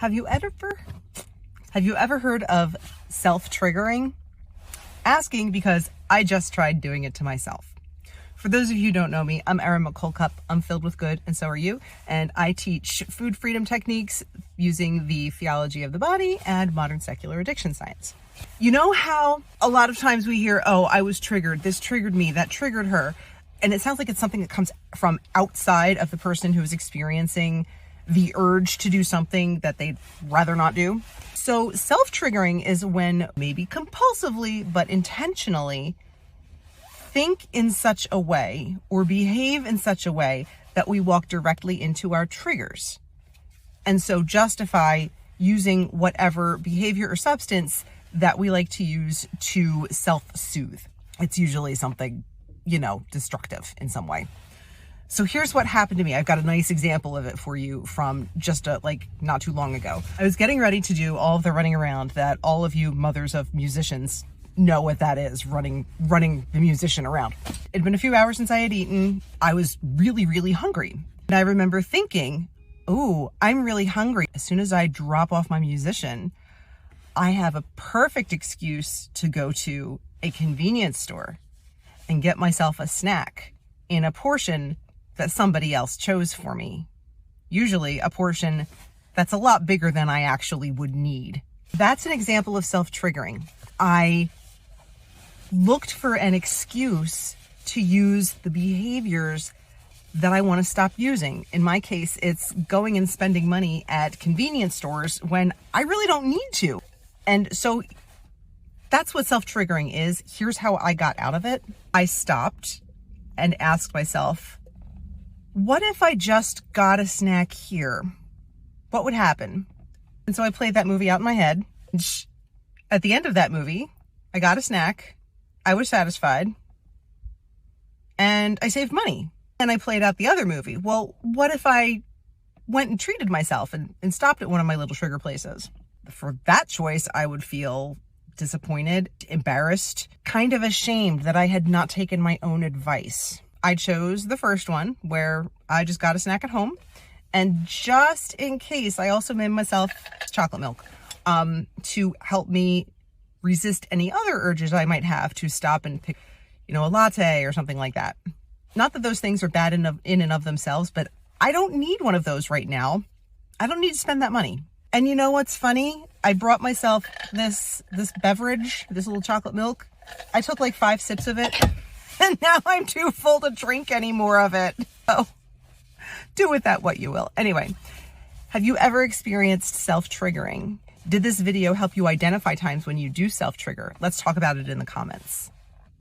Have you ever heard of self-triggering? Asking because I just tried doing it to myself. For those of you who don't know me, I'm Erin McCulcup. I'm filled with good, and so are you. And I teach food freedom techniques using the theology of the body and modern secular addiction science. You know how a lot of times we hear, oh, I was triggered. This triggered me. That triggered her. And it sounds like it's something that comes from outside of the person who is experiencing the urge to do something that they'd rather not do. So self-triggering is when maybe compulsively, but intentionally think in such a way or behave in such a way that we walk directly into our triggers. And so justify using whatever behavior or substance that we like to use to self-soothe. It's usually something, destructive in some way. So here's what happened to me. I've got a nice example of it for you from just not too long ago. I was getting ready to do all of the running around that all of you mothers of musicians know what that is, running the musician around. It'd been a few hours since I had eaten. I was really, really hungry. And I remember thinking, ooh, I'm really hungry. As soon as I drop off my musician, I have a perfect excuse to go to a convenience store and get myself a snack in a portion that somebody else chose for me. Usually a portion that's a lot bigger than I actually would need. That's an example of self-triggering. I looked for an excuse to use the behaviors that I want to stop using. In my case, it's going and spending money at convenience stores when I really don't need to. And so that's what self-triggering is. Here's how I got out of it. I stopped and asked myself, what if I just got a snack here? What would happen? And so I played that movie out in my head. At the end of that movie, I got a snack. I was satisfied. And I saved money. And I played out the other movie. Well, what if I went and treated myself and stopped at one of my little sugar places? For that choice, I would feel disappointed, embarrassed, kind of ashamed that I had not taken my own advice. I chose the first one where I just got a snack at home. And just in case, I also made myself chocolate milk to help me resist any other urges I might have to stop and pick, a latte or something like that. Not that those things are bad in and of themselves, but I don't need one of those right now. I don't need to spend that money. And you know what's funny? I brought myself this beverage, this little chocolate milk. I took like 5 sips of it, and now I'm too full to drink any more of it. So do with that what you will. Anyway, have you ever experienced self-triggering? Did this video help you identify times when you do self-trigger? Let's talk about it in the comments.